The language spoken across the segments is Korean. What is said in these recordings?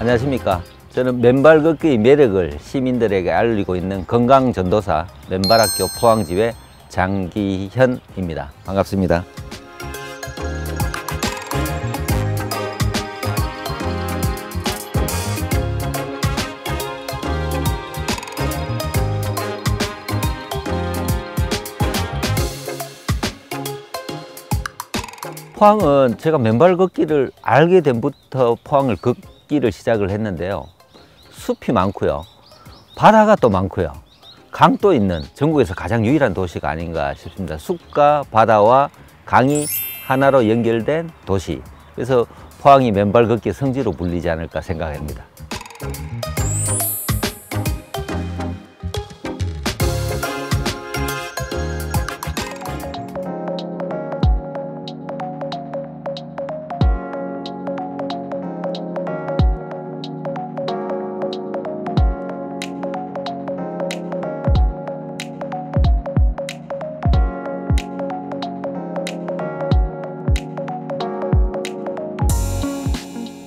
안녕하십니까. 저는 맨발 걷기의 매력을 시민들에게 알리고 있는 건강전도사 맨발학교 포항지회 장기현입니다. 반갑습니다. 포항은 제가 맨발 걷기를 알게 된부터 포항을 걷기를 시작을 했는데요. 숲이 많고요. 바다가 또 많고요. 강도 있는 전국에서 가장 유일한 도시가 아닌가 싶습니다. 숲과 바다와 강이 하나로 연결된 도시. 그래서 포항이 맨발 걷기 성지로 불리지 않을까 생각합니다.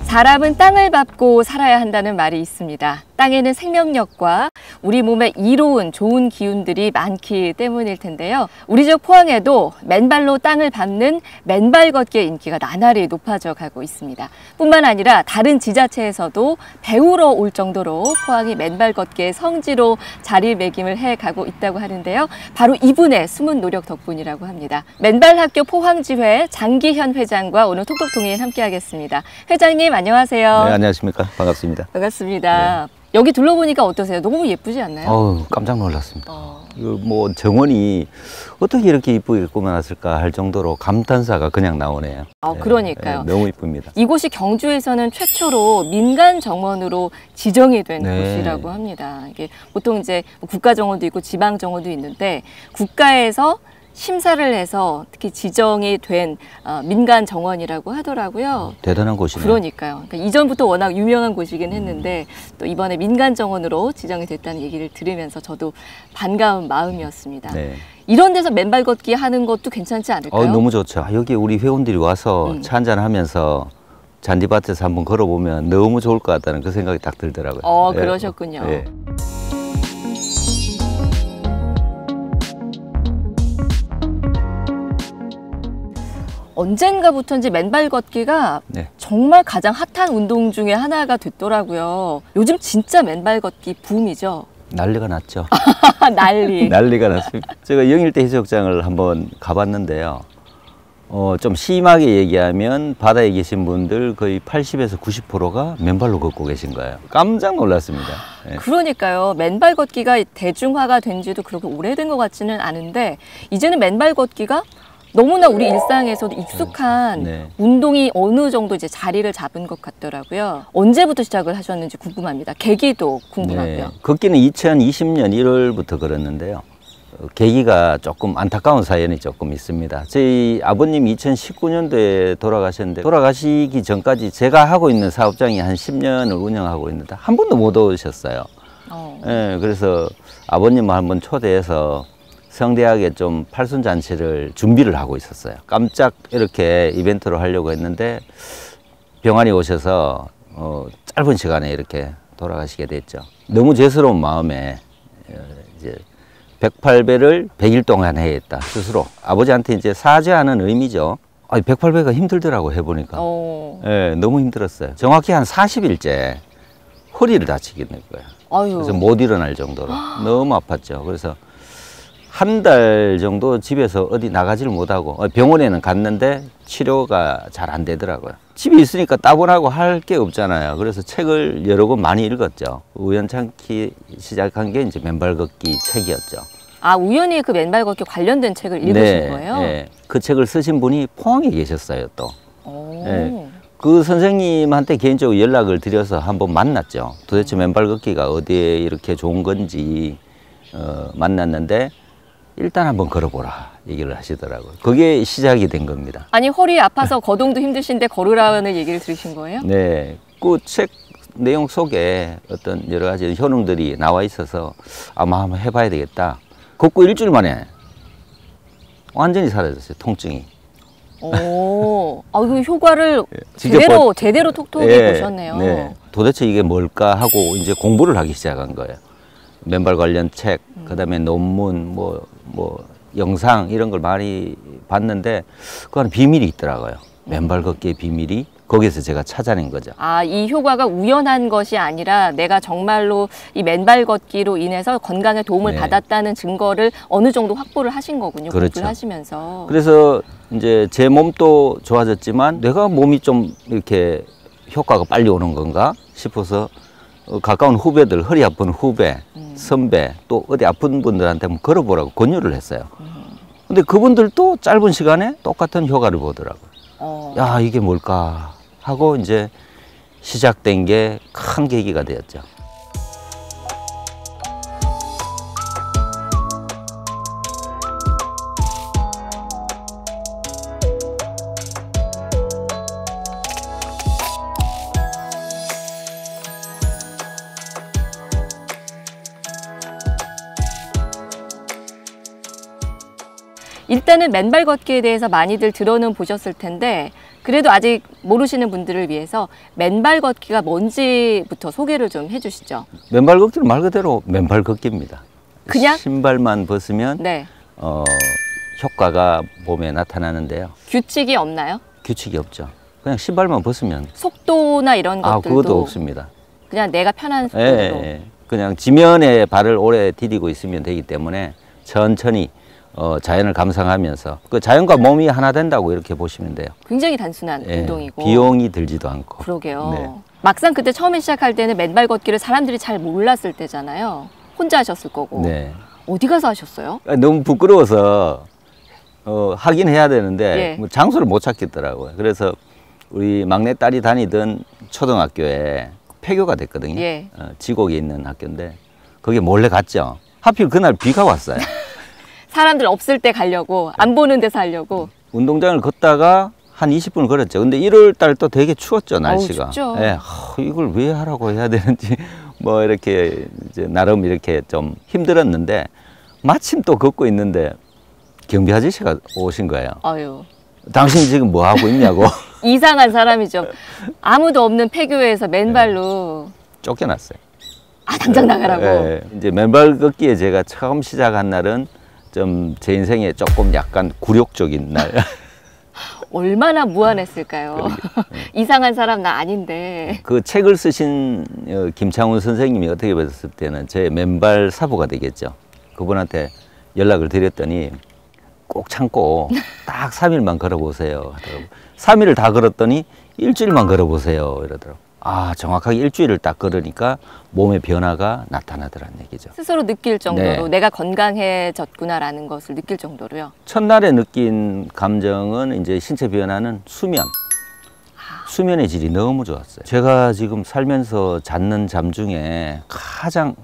사람은 땅을 밟고 살아야 한다는 말이 있습니다. 땅에는 생명력과 우리 몸에 이로운 좋은 기운들이 많기 때문일 텐데요. 우리 지역 포항에도 맨발로 땅을 밟는 맨발 걷기의 인기가 나날이 높아져 가고 있습니다. 뿐만 아니라 다른 지자체에서도 배우러 올 정도로 포항이 맨발 걷기의 성지로 자리매김을 해가고 있다고 하는데요. 바로 이분의 숨은 노력 덕분이라고 합니다. 맨발학교 포항지회 장기현 회장과 오늘 톡톡 동행 함께 하겠습니다. 회장님 안녕하세요. 네, 안녕하십니까. 반갑습니다. 반갑습니다. 네. 여기 둘러보니까 어떠세요? 너무 예쁘지 않나요? 깜짝 놀랐습니다. 이거 뭐 정원이 어떻게 이렇게 이쁘게 꾸며놨을까 할 정도로 감탄사가 그냥 나오네요. 그러니까요. 네, 너무 이쁩니다. 이곳이 경주에서는 최초로 민간 정원으로 지정이 된 곳이라고 합니다. 이게 보통 이제 국가 정원도 있고 지방 정원도 있는데 국가에서 심사를 해서 특히 지정이 된 민간 정원이라고 하더라고요. 대단한 곳이네요. 그러니까요. 그러니까 이전부터 워낙 유명한 곳이긴 했는데 또 이번에 민간 정원으로 지정이 됐다는 얘기를 들으면서 저도 반가운 마음이었습니다. 네. 이런 데서 맨발 걷기 하는 것도 괜찮지 않을까요? 너무 좋죠. 여기 우리 회원들이 와서 차 한잔 하면서 잔디밭에서 한번 걸어보면 너무 좋을 것 같다는 그 생각이 딱 들더라고요. 그러셨군요. 네. 언젠가부터인지 맨발 걷기가 정말 가장 핫한 운동 중에 하나가 됐더라고요. 요즘 진짜 맨발 걷기 붐이죠. 난리가 났죠. 난리가 났습니다. 제가 영일대 해수욕장을 한번 가봤는데요. 좀 심하게 얘기하면 바다에 계신 분들 거의 80에서 90%가 맨발로 걷고 계신 거예요. 깜짝 놀랐습니다. 네. 그러니까요. 맨발 걷기가 대중화가 된 지도 그렇게 오래된 것 같지는 않은데 이제는 맨발 걷기가 너무나 우리 일상에서도 익숙한 운동이 어느 정도 이제 자리를 잡은 것 같더라고요. 언제부터 시작을 하셨는지 궁금합니다. 계기도 궁금하고요. 걷기는 2020년 1월부터 걸었는데요. 계기가 조금 안타까운 사연이 조금 있습니다. 저희 아버님이 2019년도에 돌아가셨는데 돌아가시기 전까지 제가 하고 있는 사업장이 한 10년을 운영하고 있는데 한 번도 못 오셨어요. 그래서 아버님을 한번 초대해서 성대하게 좀 팔순잔치를 준비를 하고 있었어요. 깜짝 이렇게 이벤트로 하려고 했는데 병환이 오셔서 짧은 시간에 이렇게 돌아가시게 됐죠. 너무 죄스러운 마음에 이제 108배를 100일 동안 해야겠다 스스로 아버지한테 이제 사죄하는 의미죠. 108배가 힘들더라고 해보니까. 너무 힘들었어요. 정확히 한 40일째 허리를 다치게 된 거예요. 그래서 못 일어날 정도로 너무 아팠죠. 그래서 한 달 정도 집에서 어디 나가지를 못하고 병원에는 갔는데 치료가 잘 안 되더라고요. 집에 있으니까 따분하고 할 게 없잖아요. 그래서 책을 여러 권 많이 읽었죠. 우연찮게 시작한 게 이제 맨발 걷기 책이었죠. 우연히 그 맨발 걷기 관련된 책을 읽으신 거예요? 네. 그 책을 쓰신 분이 포항에 계셨어요, 또. 그 선생님한테 개인적으로 연락을 드려서 한번 만났죠. 도대체 맨발 걷기가 어디에 이렇게 좋은 건지 만났는데 일단 한번 걸어보라 얘기를 하시더라고요. 그게 시작이 된 겁니다. 아니 허리 아파서 거동도 힘드신데 걸으라는 얘기를 들으신 거예요? 네. 그 책 내용 속에 어떤 여러 가지 효능들이 나와 있어서 아마 한번 해봐야 되겠다. 걷고 일주일 만에 완전히 사라졌어요, 통증이. 오, 그 효과를 직접 제대로 톡톡히 예, 보셨네요. 네. 도대체 이게 뭘까 하고 이제 공부를 하기 시작한 거예요. 맨발 관련 책, 그다음에 논문, 뭐 영상 이런 걸 많이 봤는데 그 안에 비밀이 있더라고요. 맨발 걷기의 비밀이 거기서 제가 찾아낸 거죠. 이 효과가 우연한 것이 아니라 내가 정말로 이 맨발 걷기로 인해서 건강에 도움을 네. 받았다는 증거를 어느 정도 확보를 하신 거군요. 그렇죠. 공부를 하시면서. 그래서 이제 제 몸도 좋아졌지만 내가 몸이 좀 이렇게 효과가 빨리 오는 건가 싶어서 가까운 후배들, 허리 아픈 후배, 선배, 또 어디 아픈 분들한테 한번 걸어보라고 권유를 했어요. 근데 그분들도 짧은 시간에 똑같은 효과를 보더라고요. 야, 이게 뭘까 하고 이제 시작된 게 큰 계기가 되었죠. 일단은 맨발 걷기에 대해서 많이들 들어는 보셨을 텐데 그래도 아직 모르시는 분들을 위해서 맨발 걷기가 뭔지부터 소개를 좀 해주시죠. 맨발 걷기는 말 그대로 맨발 걷기입니다. 그냥? 신발만 벗으면 네. 효과가 몸에 나타나는데요. 규칙이 없나요? 규칙이 없죠. 그냥 신발만 벗으면 속도나 이런 것들도 그것도 없습니다. 그냥 내가 편한 속도로. 예. 그냥 지면에 발을 오래 디디고 있으면 되기 때문에 천천히 자연을 감상하면서 그 자연과 몸이 하나 된다고 이렇게 보시면 돼요. 굉장히 단순한 예. 운동이고. 비용이 들지도 않고. 그러게요. 네. 막상 그때 처음에 시작할 때는 맨발 걷기를 사람들이 잘 몰랐을 때잖아요. 혼자 하셨을 거고. 네. 어디 가서 하셨어요? 너무 부끄러워서 하긴 해야 되는데 예. 뭐 장소를 못 찾겠더라고요. 그래서 우리 막내딸이 다니던 초등학교에 폐교가 됐거든요. 예. 지곡에 있는 학교인데 거기에 몰래 갔죠. 하필 그날 비가 왔어요. 사람들 없을 때 가려고 안 보는 데서 하려고. 운동장을 걷다가 한 20분을 걸었죠. 근데 1월 달 또 되게 추웠죠, 날씨가. 춥죠. 예, 이걸 왜 하라고 해야 되는지 뭐 이렇게 이제 나름 이렇게 좀 힘들었는데 마침 또 걷고 있는데 경비 아저씨가 오신 거예요. 아유. 당신 지금 뭐 하고 있냐고. 이상한 사람이죠. 아무도 없는 폐교에서 맨발로 쫓겨났어요. 당장 나가라고. 예, 이제 맨발 걷기에 제가 처음 시작한 날은 좀 제 인생에 조금 약간 굴욕적인 날. 얼마나 무안했을까요? 이상한 사람 나 아닌데. 그 책을 쓰신 김창훈 선생님이 어떻게 봤을 때는 제 맨발 사부가 되겠죠. 그분한테 연락을 드렸더니 꼭 참고 딱 3일만 걸어보세요 하더라고요. 3일을 다 걸었더니 일주일만 걸어보세요 이러더라고요. 정확하게 일주일을 딱 걸으니까 몸의 변화가 나타나더라는 얘기죠. 스스로 느낄 정도로 네. 내가 건강해졌구나라는 것을 느낄 정도로요. 첫날에 느낀 감정은 이제 신체 변화는 수면의 질이 너무 좋았어요. 제가 지금 살면서 잤는 잠 중에 가장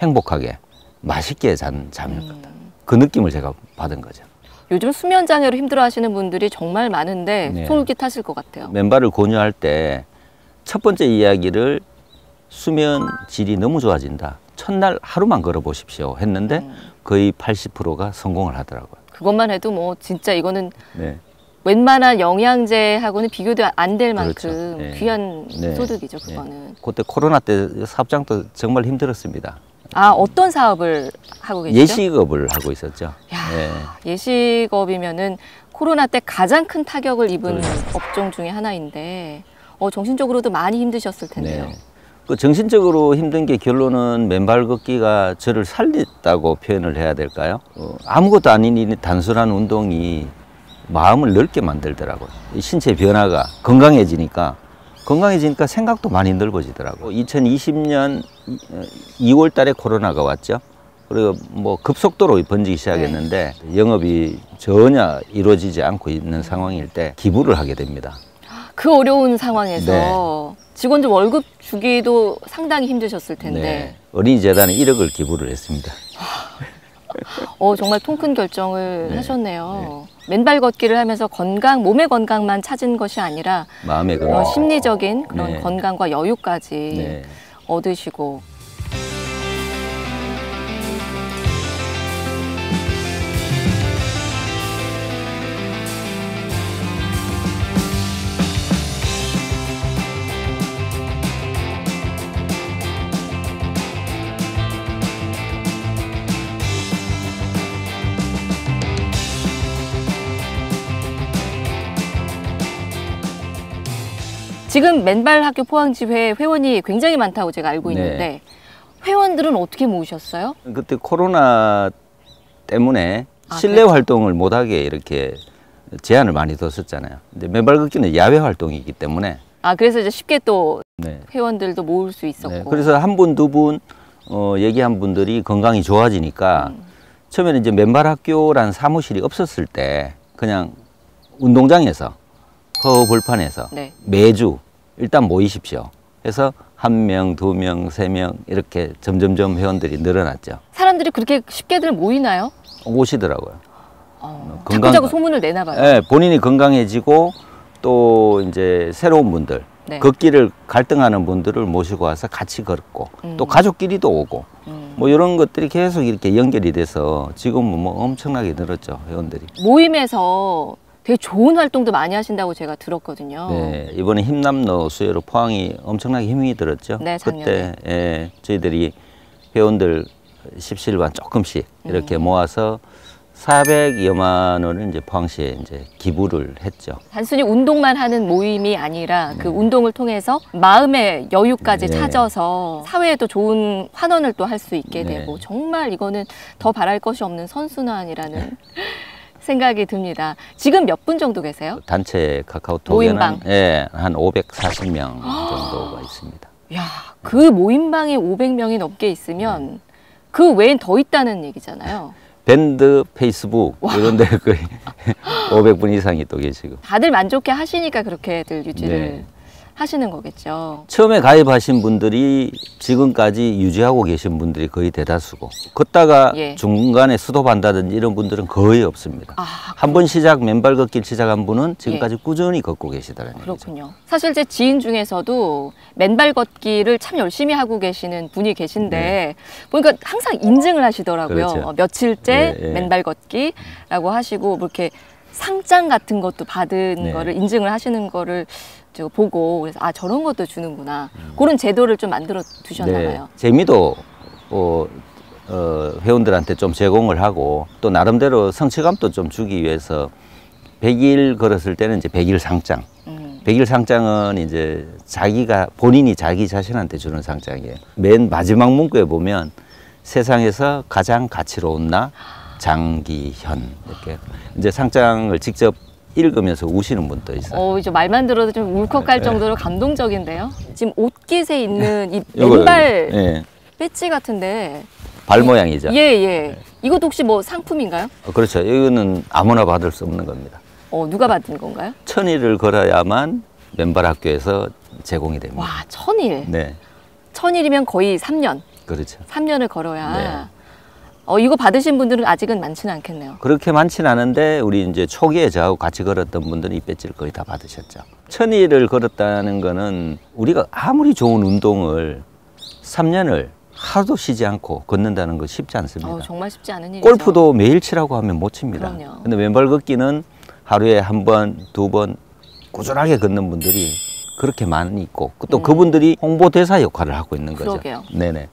행복하게 맛있게 잔 잠이었거든. 그 느낌을 제가 받은 거죠. 요즘 수면 장애로 힘들어하시는 분들이 정말 많은데 네. 솔깃하실 것 같아요. 맨발을 권유할 때 첫 번째 이야기를 수면 질이 너무 좋아진다. 첫날 하루만 걸어보십시오 했는데 거의 80%가 성공을 하더라고요. 그것만 해도 뭐 진짜 이거는 네. 웬만한 영양제하고는 비교도 안 될 그렇죠. 만큼 네. 귀한 네. 소득이죠, 네. 그거는. 그때 코로나 때 사업장도 정말 힘들었습니다. 어떤 사업을 하고 계시죠? 예식업을 하고 있었죠. 예식업이면은 코로나 때 가장 큰 타격을 입은 그렇죠. 업종 중에 하나인데 정신적으로도 많이 힘드셨을 텐데요. 네. 그 정신적으로 힘든 게 결론은 맨발 걷기가 저를 살렸다고 표현을 해야 될까요? 아무것도 아닌 이 단순한 운동이 마음을 넓게 만들더라고요. 이 신체 변화가 건강해지니까 생각도 많이 넓어지더라고요. 2020년 2월 달에 코로나가 왔죠. 그리고 뭐 급속도로 번지기 시작했는데 영업이 전혀 이루어지지 않고 있는 상황일 때 기부를 하게 됩니다. 그 어려운 상황에서 직원들 월급 주기도 상당히 힘드셨을 텐데. 네. 어린이재단에 1억을 기부를 했습니다. 정말 통 큰 결정을 하셨네요. 맨발 걷기를 하면서 몸의 건강만 찾은 것이 아니라 마음의 건강. 심리적인 그런 네. 건강과 여유까지 네. 얻으시고. 지금 맨발 학교 포항지회 회원이 굉장히 많다고 제가 알고 있는데 네. 회원들은 어떻게 모으셨어요? 그때 코로나 때문에 아, 실내 그렇죠. 활동을 못하게 이렇게 제한을 많이 뒀었잖아요. 근데 맨발 걷기는 야외 활동이기 때문에 아, 그래서 이제 쉽게 또 네. 회원들도 모을 수 있었고. 네. 그래서 한 분, 두 분 얘기한 분들이 건강이 좋아지니까 처음에는 이제 맨발 학교란 사무실이 없었을 때 그냥 운동장에서 허벌판에서 네. 매주 일단 모이십시오. 해서 한 명, 두 명, 세 명 이렇게 점점점 회원들이 늘어났죠. 사람들이 그렇게 쉽게들 모이나요? 오시더라고요. 자꾸자꾸 소문을 내나 봐요. 네, 본인이 건강해지고 또 이제 새로운 분들, 네. 걷기를 갈등하는 분들을 모시고 와서 같이 걷고 또 가족끼리도 오고 뭐 이런 것들이 계속 이렇게 연결이 돼서 지금은 뭐 엄청나게 늘었죠, 회원들이. 모임에서 되게 좋은 활동도 많이 하신다고 제가 들었거든요. 네, 이번에 힘남로 수혜로 포항이 엄청나게 힘이 들었죠. 네, 그때 저희들이 회원들 십시일반 조금씩 이렇게 모아서 400여만 원을 이제 포항시에 이제 기부를 했죠. 단순히 운동만 하는 모임이 아니라 그 운동을 통해서 마음의 여유까지 네. 찾아서 사회에도 좋은 환원을 또 할 수 있게 네. 되고 정말 이거는 더 바랄 것이 없는 선순환이라는 생각이 듭니다. 지금 몇 분 정도 계세요? 단체 카카오톡에는 모임방. 한 540명 정도가 있습니다. 야, 그 모임방에 500명이 넘게 있으면 그 외엔 더 있다는 얘기잖아요. 밴드, 페이스북 이런 데 거의 500분 이상이 또 계시고. 다들 만족해 하시니까 그렇게들 유지를 네. 하시는 거겠죠. 처음에 가입하신 분들이 지금까지 유지하고 계신 분들이 거의 대다수고, 걷다가 예. 중간에 스톱한다든지 이런 분들은 거의 없습니다. 아, 한 번 맨발 걷기를 시작한 분은 지금까지 꾸준히 걷고 계시다는 얘기죠. 그렇군요. 사실 제 지인 중에서도 맨발 걷기를 참 열심히 하고 계시는 분이 계신데 보니까 항상 인증을 하시더라고요. 그렇죠. 며칠째 예, 예. 맨발 걷기라고 하시고 뭐 이렇게 상장 같은 것도 받은 네. 거를 인증을 하시는 거를 저 보고 그래서 아 저런 것도 주는구나. 그런 제도를 좀 만들어 두셨나 봐요. 재미도 회원들한테 좀 제공을 하고 또 나름대로 성취감도 좀 주기 위해서 100일 걸었을 때는 이제 100일 상장. 100일 상장은 이제 본인이 자기 자신한테 주는 상장이에요. 맨 마지막 문구에 보면 세상에서 가장 가치로운 나 장기현 이렇게 이제 상장을 직접 읽으면서 우시는 분도 있어요. 이제 말만 들어도 좀 울컥할 정도로 감동적인데요. 지금 옷깃에 있는 이 요거, 맨발 예, 배지 같은데 발 모양이죠. 예. 이것도 혹시 뭐 상품인가요? 그렇죠. 이거는 아무나 받을 수 없는 겁니다. 누가 받은 건가요? 1000일을 걸어야만 맨발 학교에서 제공이 됩니다. 와, 1000일. 네, 1000일이면 거의 3년. 그렇죠. 3년을 걸어야. 이거 받으신 분들은 아직은 많지는 않겠네요. 그렇게 많지는 않은데 우리 이제 초기에 저하고 같이 걸었던 분들은 이 배지를 거의 다 받으셨죠. 1000일을 걸었다는 거는 우리가 아무리 좋은 운동을 3년을 하루도 쉬지 않고 걷는다는 거 쉽지 않습니다. 정말 쉽지 않은 일이죠. 골프도 매일 치라고 하면 못 칩니다. 그럼요. 근데 맨발 걷기는 하루에 한 번, 두 번 꾸준하게 걷는 분들이 그렇게 많이 있고 또 그분들이 홍보대사 역할을 하고 있는 거죠. 그러게요. 네네.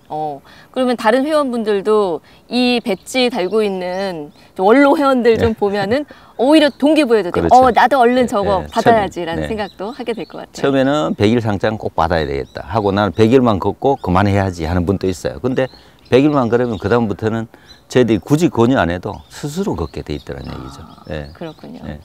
그러면 다른 회원분들도 이 배지 달고 있는 원로 회원들 좀 보면은 오히려 동기부여도 돼요. 그렇죠. 나도 얼른 저거 네, 받아야지라는 네. 생각도 하게 될 것 같아요. 처음에는 100일 상장 꼭 받아야 되겠다 하고 나는 100일만 걷고 그만해야지 하는 분도 있어요. 근데 100일만 걸으면 그다음부터는 저희들이 굳이 권유 안 해도 스스로 걷게 돼 있다는 얘기죠. 네. 그렇군요. 네.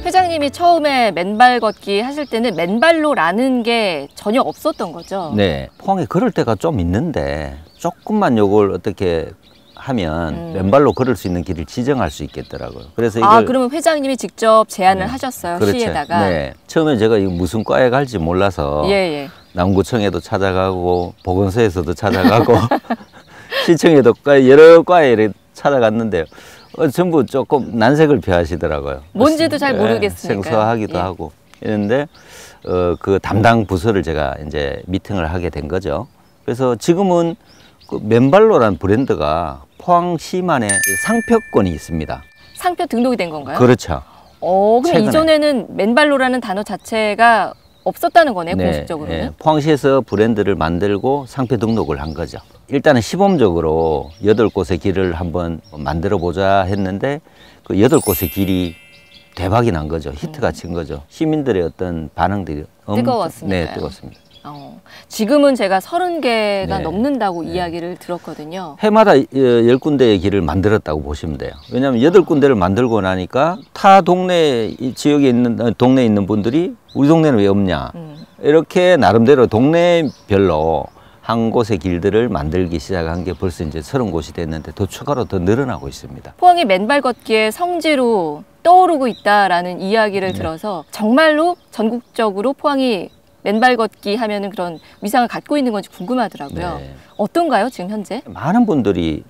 회장님이 처음에 맨발 걷기 하실 때는 맨발로라는 게 전혀 없었던 거죠? 네. 포항에 걸을 때가 좀 있는데 조금만 요걸 어떻게 하면 맨발로 걸을 수 있는 길을 지정할 수 있겠더라고요. 그래서 이걸 그러면 회장님이 직접 제안을 하셨어요, 그렇죠. 시에다가? 네. 처음에 제가 이거 무슨 과에 갈지 몰라서 예. 남구청에도 찾아가고 보건소에서도 찾아가고 시청에도 여러 과에 이렇게 찾아갔는데요. 전부 조금 난색을 표하시더라고요. 뭔지도 잘 모르겠으니까요. 생소하기도 하고 이런데 그 담당 부서를 제가 이제 미팅을 하게 된 거죠. 그래서 지금은 그 맨발로라는 브랜드가 포항시만의 상표권이 있습니다. 상표 등록이 된 건가요? 그렇죠. 그럼 최근에. 이전에는 맨발로라는 단어 자체가 없었다는 거네요, 네, 공식적으로는. 예. 포항시에서 브랜드를 만들고 상표 등록을 한 거죠. 일단은 시범적으로 8곳의 길을 한번 만들어 보자 했는데 그 8곳의 길이 대박이 난 거죠. 히트가 친 거죠. 시민들의 어떤 반응들이 뜨거웠습니까요? 네, 뜨거웠습니다. 지금은 제가 30개가 네. 넘는다고 이야기를 들었거든요. 해마다 10군데의 길을 만들었다고 보시면 돼요. 왜냐하면 8군데를 만들고 나니까 타 동네 지역에 있는 동네에 있는 분들이 우리 동네는 왜 없냐 이렇게 나름대로 동네별로 한 곳의 길들을 만들기 시작한 게 벌써 이제 30곳이 됐는데 더 추가로 더 늘어나고 있습니다. 포항이 맨발 걷기의 성지로 떠오르고 있다라는 이야기를 들어서 정말로 전국적으로 포항이 맨발 걷기 하면은 그런 위상을 갖고 있는 건지 궁금하더라고요. 네. 어떤가요, 지금 현재? 많은 분들이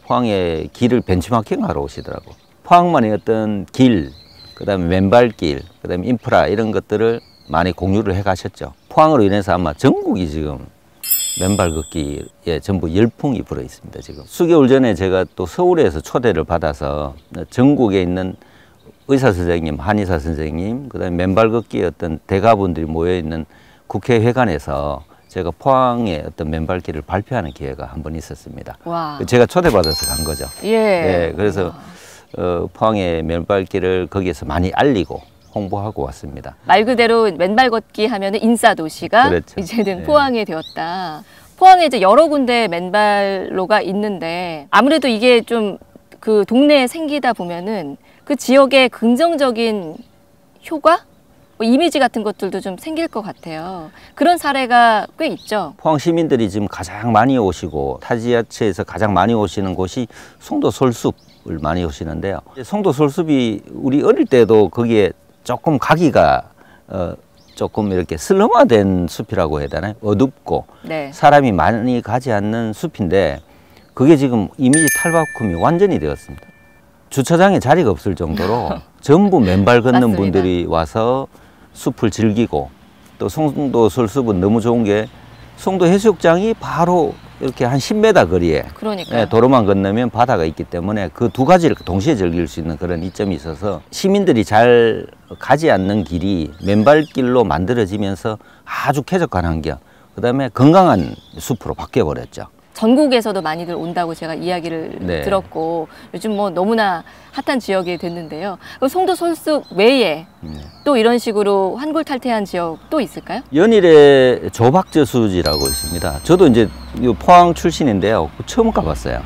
포항의 길을 벤치마킹하러 오시더라고. 포항만의 어떤 길, 그다음에 맨발길, 그다음에 인프라 이런 것들을 많이 공유를 해 가셨죠. 포항으로 인해서 아마 전국이 지금 맨발 걷기에 전부 열풍이 불어 있습니다. 지금 수개월 전에 제가 또 서울에서 초대를 받아서 전국에 있는 의사 선생님, 한의사 선생님, 그다음에 맨발 걷기의 어떤 대가분들이 모여 있는 국회회관에서 제가 포항의 어떤 맨발길을 발표하는 기회가 한 번 있었습니다. 와. 제가 초대받아서 간 거죠. 예. 네, 그래서 포항의 맨발길을 거기에서 많이 알리고 홍보하고 왔습니다. 말 그대로 맨발 걷기 하면은 인싸 도시가 그렇죠. 이제는 네. 포항이 되었다. 포항에 이제 여러 군데 맨발로가 있는데 아무래도 이게 좀 그 동네에 생기다 보면은 그 지역의 긍정적인 효과? 뭐 이미지 같은 것들도 좀 생길 것 같아요. 그런 사례가 꽤 있죠. 포항 시민들이 지금 가장 많이 오시고 타 지자체에서 가장 많이 오시는 곳이 송도 솔숲을 많이 오시는데요. 송도 솔숲이 우리 어릴 때도 거기에 조금 가기가 조금 이렇게 슬럼화된 숲이라고 해야 되나요? 어둡고 네. 사람이 많이 가지 않는 숲인데 그게 지금 이미지 탈바꿈이 완전히 되었습니다. 주차장에 자리가 없을 정도로 전부 맨발 걷는 맞습니다. 분들이 와서 숲을 즐기고 또 송도 솔숲은 너무 좋은 게 송도 해수욕장이 바로 이렇게 한 10m 거리에 그러니까요. 도로만 건너면 바다가 있기 때문에 그 두 가지를 동시에 즐길 수 있는 그런 이점이 있어서 시민들이 잘 가지 않는 길이 맨발길로 만들어지면서 아주 쾌적한 환경, 그다음에 건강한 숲으로 바뀌어버렸죠. 전국에서도 많이들 온다고 제가 이야기를 네. 들었고 요즘 뭐 너무나 핫한 지역이 됐는데요. 그럼 송도 솔숲 외에 또 이런 식으로 환골탈태한 지역 또 있을까요? 연일에 조박저수지라고 있습니다. 저도 이제 포항 출신인데요. 처음 가봤어요.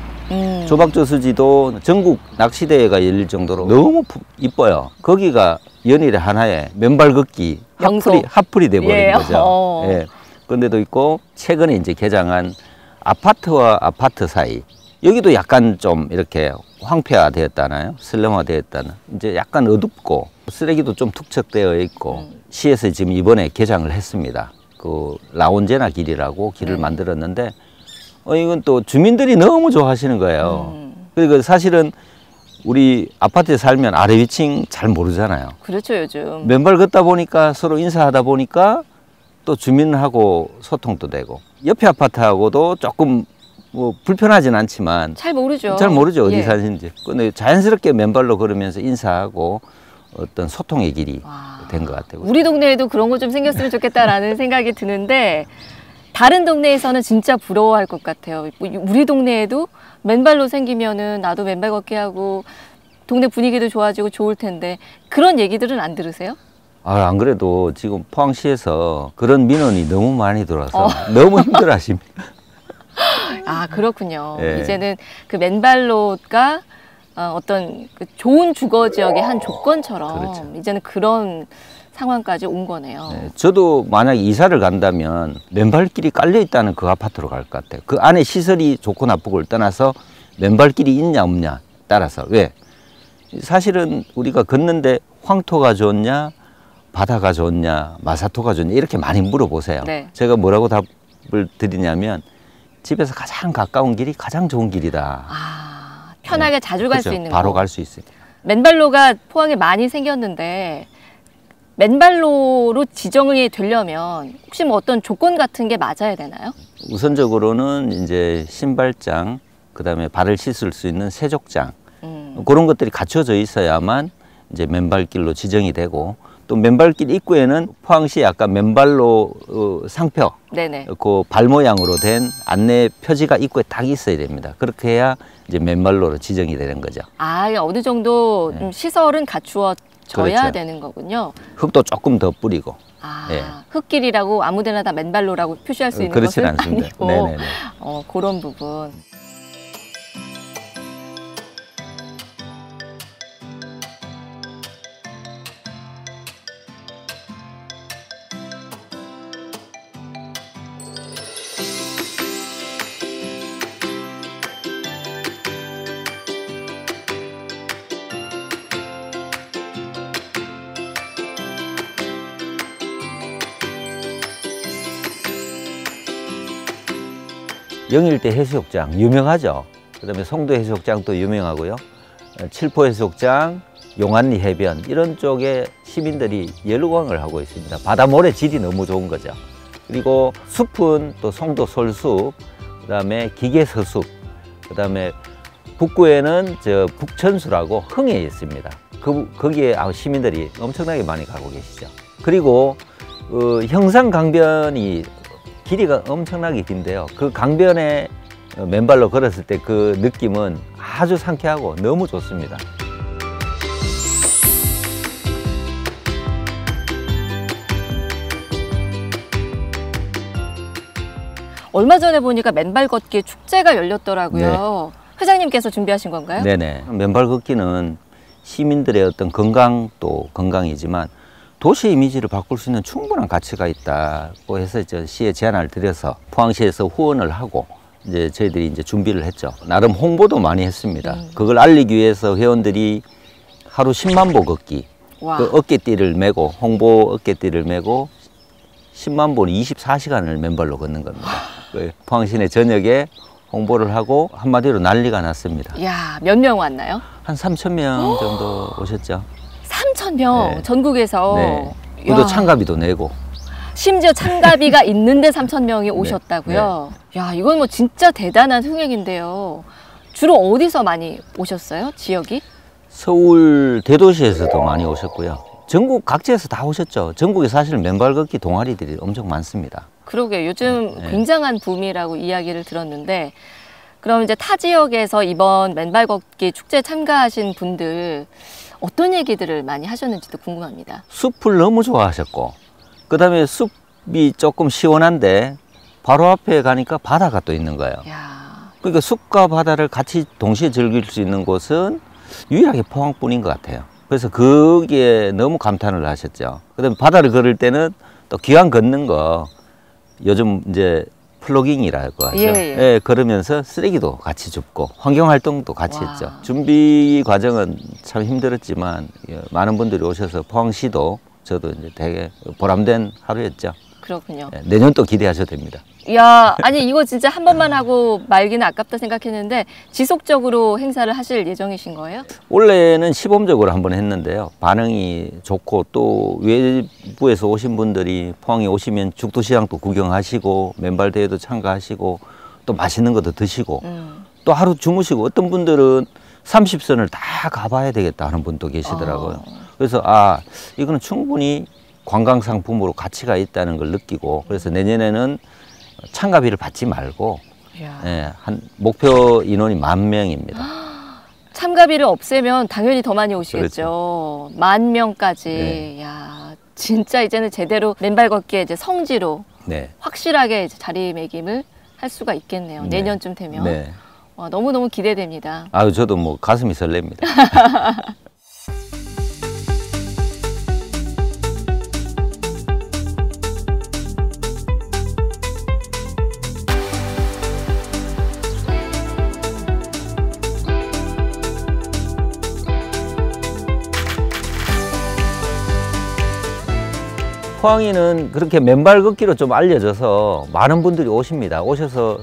조박저수지도 전국 낚시대회가 열릴 정도로 너무 이뻐요. 거기가 연일에 하나의 맨발 걷기 명소. 핫플이 돼버린 예. 거죠. 예. 그런 데도 있고 최근에 이제 개장한 아파트와 아파트 사이, 여기도 약간 좀 이렇게 황폐화되었다나요? 슬럼화되었다나. 이제 약간 어둡고 쓰레기도 좀 투척되어 있고 시에서 지금 이번에 개장을 했습니다. 그 라온제나 길이라고 길을 만들었는데 이건 또 주민들이 너무 좋아하시는 거예요. 그리고 사실은 우리 아파트에 살면 아래 위층 잘 모르잖아요. 그렇죠, 요즘. 맨발 걷다 보니까 서로 인사하다 보니까 또 주민하고 소통도 되고 옆에 아파트하고도 조금 뭐 불편하진 않지만 잘 모르죠. 잘 모르죠, 어디 예. 사는지. 근데 자연스럽게 맨발로 걸으면서 인사하고 어떤 소통의 길이 와. 된 것 같아요. 우리 동네에도 그런 거 좀 생겼으면 좋겠다라는 생각이 드는데 다른 동네에서는 진짜 부러워할 것 같아요. 뭐 우리 동네에도 맨발로 생기면은 나도 맨발 걷기 하고 동네 분위기도 좋아지고 좋을 텐데 그런 얘기들은 안 들으세요? 안 그래도 지금 포항시에서 그런 민원이 너무 많이 들어와서 너무 힘들어 하십니다. 아, 그렇군요. 예. 이제는 그 맨발로가 어떤 그 좋은 주거 지역의 한 조건처럼 그렇죠. 이제는 그런 상황까지 온 거네요. 네, 저도 만약 이사를 간다면 맨발길이 깔려 있다는 그 아파트로 갈 것 같아요. 그 안에 시설이 좋고 나쁘고를 떠나서 맨발길이 있냐 없냐 따라서. 왜? 사실은 우리가 걷는데 황토가 좋냐 바다가 좋냐 마사토가 좋냐 이렇게 많이 물어보세요. 네. 제가 뭐라고 답을 드리냐면 집에서 가장 가까운 길이 가장 좋은 길이다. 아, 편하게 자주 갈 수 그렇죠. 있는 바로 곳. 갈 수 있어요. 맨발로가 포항에 많이 생겼는데 맨발로로 지정이 되려면 혹시 뭐 어떤 조건 같은 게 맞아야 되나요? 우선적으로는 이제 신발장, 그다음에 발을 씻을 수 있는 세족장, 그런 것들이 갖춰져 있어야만 이제 맨발길로 지정이 되고, 또 맨발길 입구에는 포항시 약간 맨발로 상표, 네네. 그 발 모양으로 된 안내 표지가 입구에 딱 있어야 됩니다. 그렇게 해야 이제 맨발로로 지정이 되는 거죠. 아, 어느 정도 시설은 갖추어져야 그렇죠. 되는 거군요. 흙도 조금 더 뿌리고. 아, 예. 흙길이라고 아무데나 다 맨발로라고 표시할 수 있는 그렇진 것은 않습니다. 아니고 네네네. 그런 부분. 영일대 해수욕장 유명하죠. 그다음에 송도 해수욕장도 유명하고요. 칠포 해수욕장, 용안리 해변 이런 쪽에 시민들이 열광을 하고 있습니다. 바다 모래 질이 너무 좋은 거죠. 그리고 숲은 또 송도 솔숲, 그다음에 기계서숲, 그다음에 북구에는 저 북천수라고 흥에 있습니다. 거기에 시민들이 엄청나게 많이 가고 계시죠. 그리고 형산강변이 길이가 엄청나게 긴데요. 그 강변에 맨발로 걸었을 때 그 느낌은 아주 상쾌하고 너무 좋습니다. 얼마 전에 보니까 맨발 걷기 축제가 열렸더라고요. 회장님께서 준비하신 건가요? 네네. 맨발 걷기는 시민들의 어떤 건강도 건강이지만 도시 이미지를 바꿀 수 있는 충분한 가치가 있다고 해서 시에 제안을 드려서 포항시에서 후원을 하고 이제 저희들이 이제 준비를 했죠. 나름 홍보도 많이 했습니다. 그걸 알리기 위해서 회원들이 하루 10만 보 걷기, 그 어깨띠를 메고 홍보 어깨띠를 메고 10만 보는 24시간을 맨발로 걷는 겁니다. 포항시내 전역에 홍보를 하고 한마디로 난리가 났습니다. 이야, 몇 명 왔나요? 한 3,000명 정도 오셨죠. 3,000명 네. 전국에서. 네. 또 참가비도 내고. 심지어 참가비가 있는데 3,000명이 오셨다고요? 야, 이건 뭐 진짜 대단한 흥행인데요. 주로 어디서 많이 오셨어요? 지역이? 서울 대도시에서도 많이 오셨고요. 전국 각지에서 다 오셨죠. 전국에 사실 맨발 걷기 동아리들이 엄청 많습니다. 그러게요. 요즘 굉장한 붐이라고 이야기를 들었는데, 그럼 이제 타 지역에서 이번 맨발 걷기 축제에 참가하신 분들 어떤 얘기들을 많이 하셨는지도 궁금합니다. 숲을 너무 좋아하셨고, 그 다음에 숲이 조금 시원한데 바로 앞에 가니까 바다가 또 있는 거예요. 야. 그러니까 숲과 바다를 같이 동시에 즐길 수 있는 곳은 유일하게 포항뿐인 것 같아요. 그래서 거기에 너무 감탄을 하셨죠. 그 다음에 바다를 걸을 때는 또 기왕 걷는 거 요즘 이제 플로깅이라고 하죠. 예, 걸으면서 쓰레기도 같이 줍고 환경활동도 같이 했죠. 준비 과정은 참 힘들었지만 많은 분들이 오셔서 포항시도 저도 이제 되게 보람된 하루였죠. 그렇군요. 예, 내년 또 기대하셔도 됩니다. 이야, 아니 이거 진짜 한 번만 하고 말기는 아깝다 생각했는데 지속적으로 행사를 하실 예정이신 거예요? 원래는 시범적으로 한번 했는데요. 반응이 좋고 또 외부에서 오신 분들이 포항에 오시면 죽도시장도 구경하시고 맨발 대회도 참가하시고 또 맛있는 것도 드시고 또 하루 주무시고 어떤 분들은 30선을 다 가봐야 되겠다 하는 분도 계시더라고요. 그래서 이거는 충분히 관광 상품으로 가치가 있다는 걸 느끼고 그래서 내년에는 참가비를 받지 말고 한 목표 인원이 10,000명입니다. 참가비를 없애면 당연히 더 많이 오시겠죠. 그렇죠. 10,000명까지. 야, 진짜 이제는 제대로 맨발 걷기의 이제 성지로 확실하게 이제 자리매김을 할 수가 있겠네요. 내년쯤 되면. 와, 너무너무 기대됩니다. 저도 뭐 가슴이 설렙니다. 포항이는 그렇게 맨발 걷기로 좀 알려져서 많은 분들이 오십니다. 오셔서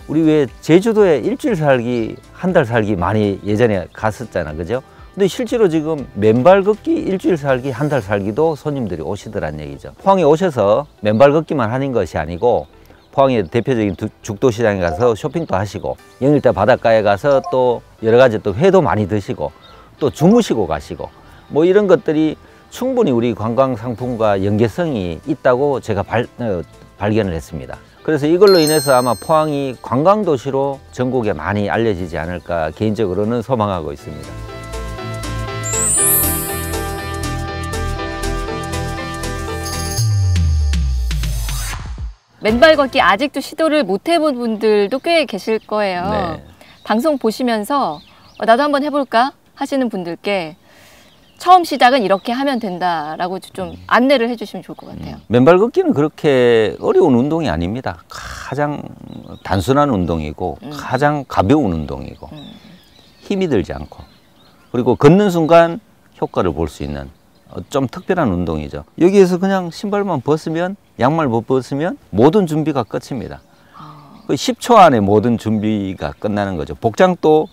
우리 왜 제주도에 일주일 살기, 한 달 살기 많이 예전에 갔었잖아, 그죠? 근데 실제로 지금 맨발 걷기, 일주일 살기, 한 달 살기도 손님들이 오시더란 얘기죠. 포항에 오셔서 맨발 걷기만 하는 것이 아니고 포항의 대표적인 죽도시장에 가서 쇼핑도 하시고 영일대 바닷가에 가서 또 여러 가지 또 회도 많이 드시고 또 주무시고 가시고 뭐 이런 것들이 충분히 우리 관광 상품과 연계성이 있다고 제가 발견을 했습니다. 그래서 이걸로 인해서 아마 포항이 관광도시로 전국에 많이 알려지지 않을까 개인적으로는 소망하고 있습니다. 맨발 걷기 아직도 시도를 못 해본 분들도 꽤 계실 거예요. 네. 방송 보시면서 나도 한번 해볼까 하시는 분들께 처음 시작은 이렇게 하면 된다라고 좀 안내를 해주시면 좋을 것 같아요. 맨발 걷기는 그렇게 어려운 운동이 아닙니다. 가장 단순한 운동이고 가장 가벼운 운동이고 힘이 들지 않고 그리고 걷는 순간 효과를 볼 수 있는 좀 특별한 운동이죠. 여기에서 그냥 신발만 벗으면 양말 못 벗으면 모든 준비가 끝입니다. 10초 안에 모든 준비가 끝나는 거죠. 복장도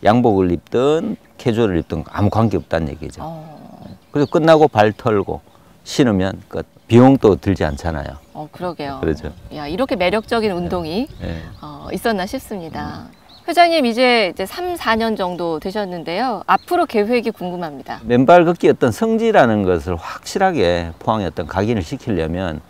양복을 입든 캐주얼을 입든 아무 관계 없다는 얘기죠. 그래서 끝나고 발 털고 신으면 끝. 비용도 들지 않잖아요. 그러게요. 그렇죠. 야, 이렇게 매력적인 운동이 네. 있었나 싶습니다. 회장님 이제 3, 4년 정도 되셨는데요. 앞으로 계획이 궁금합니다. 맨발 걷기 어떤 성지라는 것을 확실하게 포항에 어떤 각인을 시키려면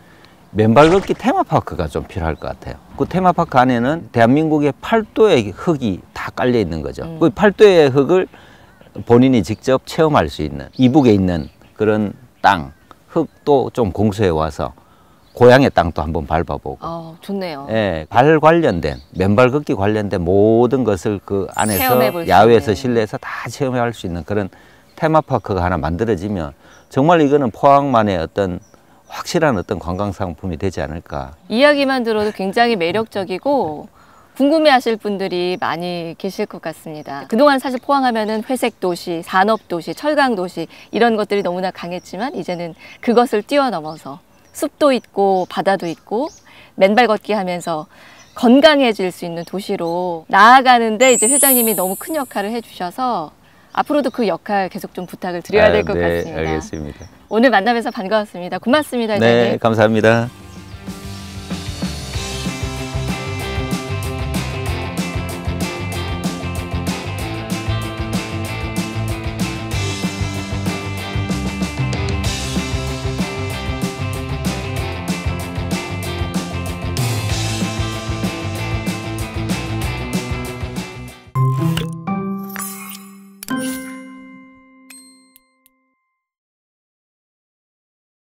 맨발 걷기 테마파크가 좀 필요할 것 같아요. 그 테마파크 안에는 대한민국의 8도의 흙이 다 깔려 있는 거죠. 그 8도의 흙을 본인이 직접 체험할 수 있는 이북에 있는 그런 땅, 흙도 좀 공수해 와서 고향의 땅도 한번 밟아보고. 좋네요. 예, 발 관련된, 맨발 걷기 관련된 모든 것을 그 안에서 야외에서 실내에서 다 체험할 수 있는 그런 테마파크가 하나 만들어지면 정말 이거는 포항만의 어떤 확실한 어떤 관광 상품이 되지 않을까. 이야기만 들어도 굉장히 매력적이고 궁금해하실 분들이 많이 계실 것 같습니다. 그동안 사실 포항하면은 회색 도시, 산업 도시, 철강 도시 이런 것들이 너무나 강했지만 이제는 그것을 뛰어넘어서 숲도 있고 바다도 있고 맨발 걷기 하면서 건강해질 수 있는 도시로 나아가는데 이제 회장님이 너무 큰 역할을 해주셔서 앞으로도 그 역할 계속 좀 부탁을 드려야 될 것 같습니다. 알겠습니다. 오늘 만나면서 반가웠습니다. 고맙습니다, 회장님. 네, 감사합니다.